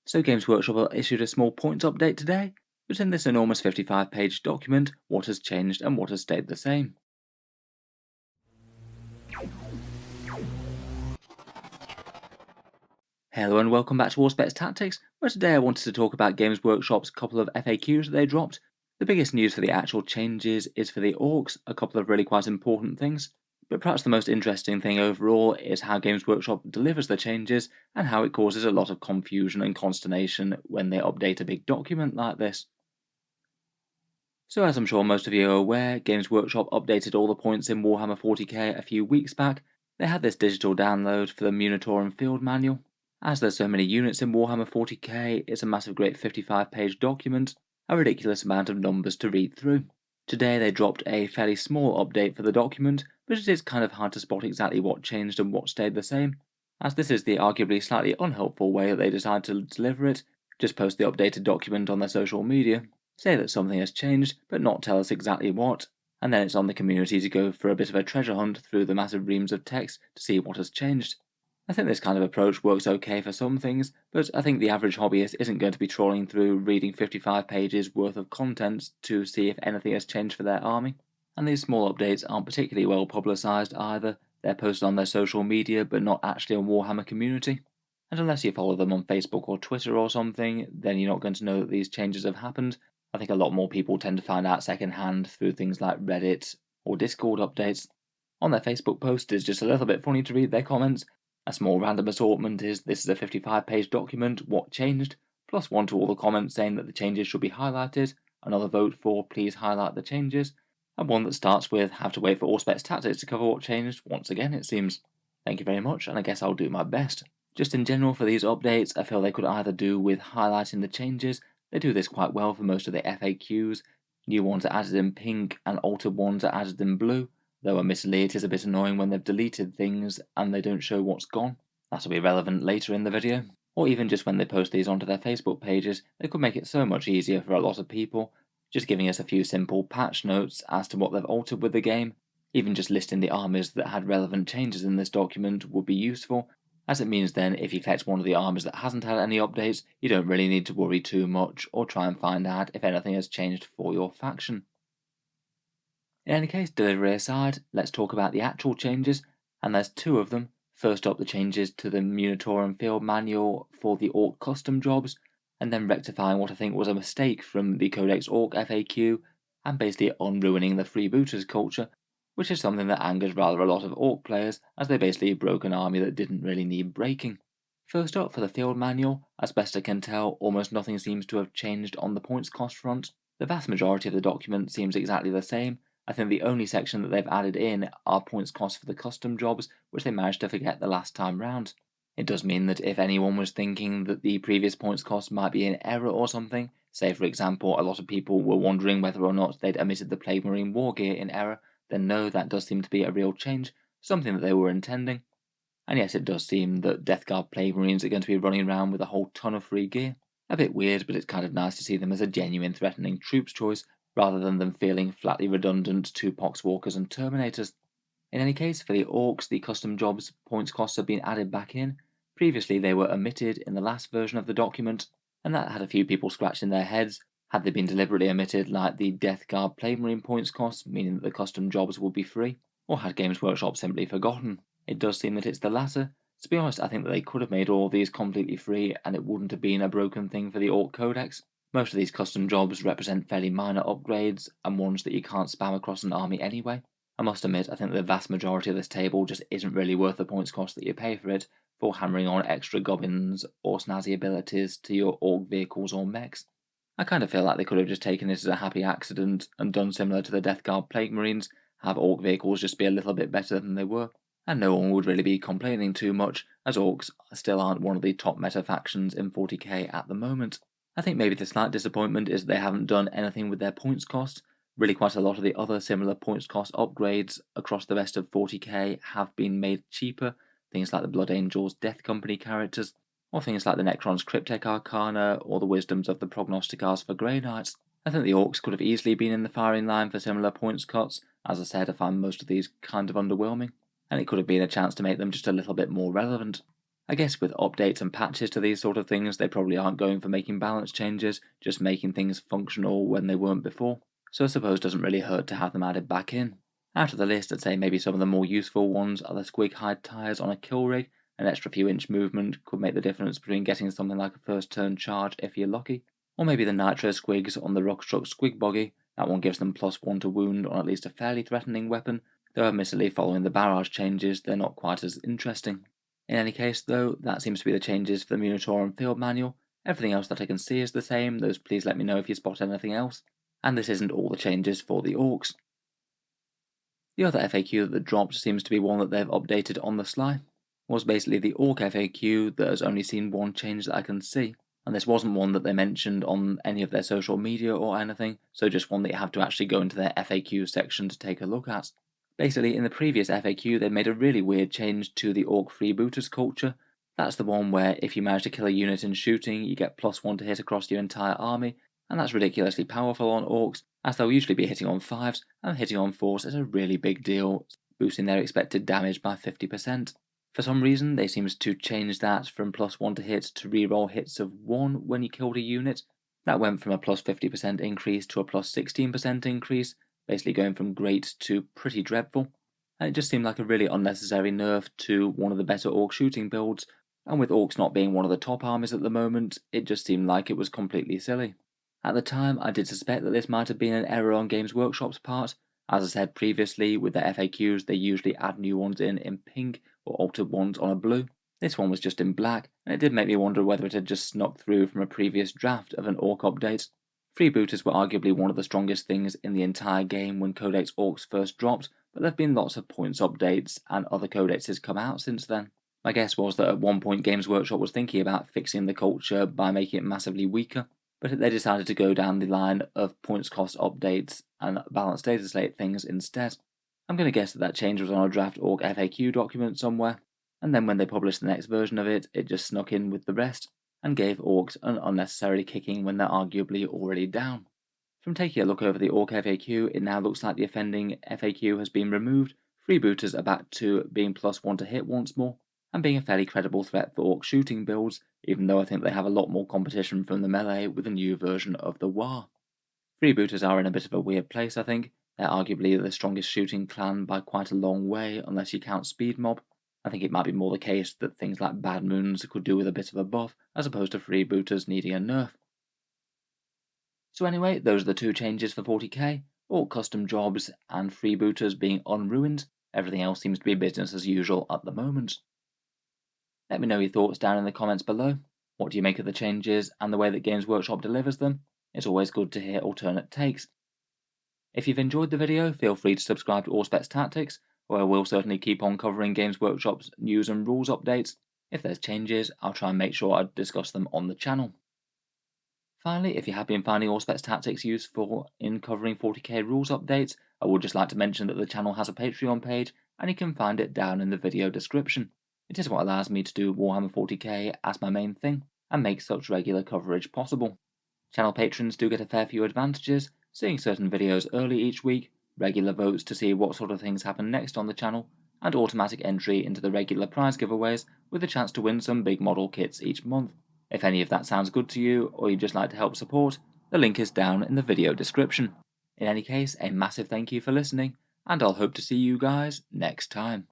So Games Workshop issued a small points update today, but in this enormous 55-page document, what has changed and what has stayed the same. Hello and welcome back to Warspets Tactics, where today I wanted to talk about Games Workshop's couple of FAQs that they dropped. The biggest news for the actual changes is for the Orks, a couple of really quite important things, but perhaps the most interesting thing overall is how Games Workshop delivers the changes and how it causes a lot of confusion and consternation when they update a big document like this. So as I'm sure most of you are aware, Games Workshop updated all the points in Warhammer 40k a few weeks back. They had this digital download for the munitorum field manual. As there's so many units in Warhammer 40k, it's a massive great 55-page document, a ridiculous amount of numbers to read through. Today they dropped a fairly small update for the document, but it is kind of hard to spot exactly what changed and what stayed the same, as this is the arguably slightly unhelpful way that they decide to deliver it. Just post the updated document on their social media, say that something has changed, but not tell us exactly what, and then it's on the community to go for a bit of a treasure hunt through the massive reams of text to see what has changed. I think this kind of approach works okay for some things, but I think the average hobbyist isn't going to be trawling through reading 55 pages worth of content to see if anything has changed for their army. And these small updates aren't particularly well publicised either. They're posted on their social media, but not actually on Warhammer community. And unless you follow them on Facebook or Twitter or something, then you're not going to know that these changes have happened. I think a lot more people tend to find out secondhand through things like Reddit or Discord updates. On their Facebook post, it's just a little bit funny to read their comments. A small random assortment is "this is a 55-page document, what changed?" plus one to all the comments saying that the changes should be highlighted, another vote for "please highlight the changes," and one that starts with "have to wait for Auspex Tactics to cover what changed," once again it seems. Thank you very much, and I guess I'll do my best. Just in general for these updates, I feel they could either do with highlighting the changes. They do this quite well for most of the FAQs. New ones are added in pink and altered ones are added in blue, though admittedly it is a bit annoying when they've deleted things and they don't show what's gone. That'll be relevant later in the video. Or even just when they post these onto their Facebook pages, they could make it so much easier for a lot of people, just giving us a few simple patch notes as to what they've altered with the game. Even just listing the armies that had relevant changes in this document would be useful, as it means then if you collect one of the armies that hasn't had any updates, you don't really need to worry too much or try and find out if anything has changed for your faction. In any case, delivery aside, let's talk about the actual changes, and there's two of them. First up, the changes to the munitorum field manual for the Ork custom jobs, and then rectifying what I think was a mistake from the Codex Ork FAQ, and basically unruining the freebooters culture, which is something that angers rather a lot of Ork players, as they basically broke an army that didn't really need breaking. First up, for the field manual, as best I can tell, almost nothing seems to have changed on the points cost front. The vast majority of the document seems exactly the same. I think the only section that they've added in are points cost for the custom jobs, which they managed to forget the last time round. It does mean that if anyone was thinking that the previous points cost might be in error or something, say for example a lot of people were wondering whether or not they'd omitted the Plague Marine war gear in error, then no, that does seem to be a real change, something that they were intending. And yes, it does seem that Death Guard Plague Marines are going to be running around with a whole ton of free gear. A bit weird, but it's kind of nice to see them as a genuine threatening troops choice, rather than them feeling flatly redundant to Poxwalkers and Terminators. In any case, for the Orks, the custom jobs points costs have been added back in. Previously they were omitted in the last version of the document, and that had a few people scratching their heads. Had they been deliberately omitted, like the Death Guard Plague Marine points costs, meaning that the custom jobs would be free? Or had Games Workshop simply forgotten? It does seem that it's the latter. To be honest, I think that they could have made all of these completely free, and it wouldn't have been a broken thing for the Ork Codex. Most of these custom jobs represent fairly minor upgrades, and ones that you can't spam across an army anyway. I must admit, I think the vast majority of this table just isn't really worth the points cost that you pay for it, for hammering on extra gubbins or snazzy abilities to your Ork vehicles or mechs. I kind of feel like they could have just taken this as a happy accident and done similar to the Death Guard Plague Marines, have Ork vehicles just be a little bit better than they were, and no one would really be complaining too much, as Orks still aren't one of the top meta factions in 40k at the moment. I think maybe the slight disappointment is that they haven't done anything with their points cost. Really quite a lot of the other similar points cost upgrades across the rest of 40k have been made cheaper, things like the Blood Angels Death Company characters, or things like the Necron's Cryptek Arcana, or the Wisdoms of the Prognosticars for Grey Knights. I think the Orks could have easily been in the firing line for similar points cuts. As I said, I find most of these kind of underwhelming, and it could have been a chance to make them just a little bit more relevant. I guess with updates and patches to these sort of things, they probably aren't going for making balance changes, just making things functional when they weren't before, so I suppose it doesn't really hurt to have them added back in. Out of the list, I'd say maybe some of the more useful ones are the squig hide tyres on a kill rig. An extra few inch movement could make the difference between getting something like a first turn charge if you're lucky. Or maybe the nitro squigs on the Rockstruck squig boggy. That one gives them +1 to wound on at least a fairly threatening weapon, though admittedly following the barrage changes they're not quite as interesting. In any case though, that seems to be the changes for the munitorum field manual. Everything else that I can see is the same, though please let me know if you spot anything else. And this isn't all the changes for the orcs. The other FAQ that dropped seems to be one that they've updated on the sly. Was basically the Orc FAQ that has only seen one change that I can see, and this wasn't one that they mentioned on any of their social media or anything, so just one that you have to actually go into their FAQ section to take a look at. Basically, in the previous FAQ, they made a really weird change to the Orc freebooters culture. That's the one where if you manage to kill a unit in shooting, you get +1 to hit across your entire army, and that's ridiculously powerful on Orcs, as they'll usually be hitting on 5s, and hitting on 4s is a really big deal, boosting their expected damage by 50%. For some reason, they seem to change that from +1 to hit to reroll hits of 1 when you killed a unit. That went from a +50% increase to a +16% increase, basically going from great to pretty dreadful. And it just seemed like a really unnecessary nerf to one of the better Orc shooting builds, and with Orcs not being one of the top armies at the moment, it just seemed like it was completely silly. At the time, I did suspect that this might have been an error on Games Workshop's part. As I said previously, with their FAQs, they usually add new ones in pink or altered ones on a blue. This one was just in black, and it did make me wonder whether it had just snuck through from a previous draft of an Orc update. Freebooters were arguably one of the strongest things in the entire game when Codex Orks first dropped, but there have been lots of points updates and other codexes come out since then. My guess was that at one point Games Workshop was thinking about fixing the culture by making it massively weaker, but they decided to go down the line of points cost updates and balanced data slate things instead. I'm going to guess that change was on a draft Orc FAQ document somewhere, and then when they published the next version of it, it just snuck in with the rest, and gave Orcs an unnecessary kicking when they're arguably already down. From taking a look over the Orc FAQ, it now looks like the offending FAQ has been removed, freebooters are back to being +1 to hit once more, and being a fairly credible threat for Orc shooting builds, even though I think they have a lot more competition from the melee with the new version of the War. Freebooters are in a bit of a weird place, I think. They're arguably the strongest shooting clan by quite a long way, unless you count Speed Mob. I think it might be more the case that things like Bad Moons could do with a bit of a buff, as opposed to freebooters needing a nerf. So anyway, those are the two changes for 40k, all custom jobs and freebooters being unruined. Everything else seems to be business as usual at the moment. Let me know your thoughts down in the comments below. What do you make of the changes and the way that Games Workshop delivers them? It's always good to hear alternate takes. If you've enjoyed the video, feel free to subscribe to Auspex Tactics, where I will certainly keep on covering Games Workshop's news and rules updates. If there's changes, I'll try and make sure I discuss them on the channel. Finally, if you have been finding Auspex Tactics useful in covering 40k rules updates, I would just like to mention that the channel has a Patreon page, and you can find it down in the video description. It is what allows me to do Warhammer 40k as my main thing, and make such regular coverage possible. Channel patrons do get a fair few advantages, seeing certain videos early each week, regular votes to see what sort of things happen next on the channel, and automatic entry into the regular prize giveaways with a chance to win some big model kits each month. If any of that sounds good to you, or you'd just like to help support, the link is down in the video description. In any case, a massive thank you for listening, and I'll hope to see you guys next time.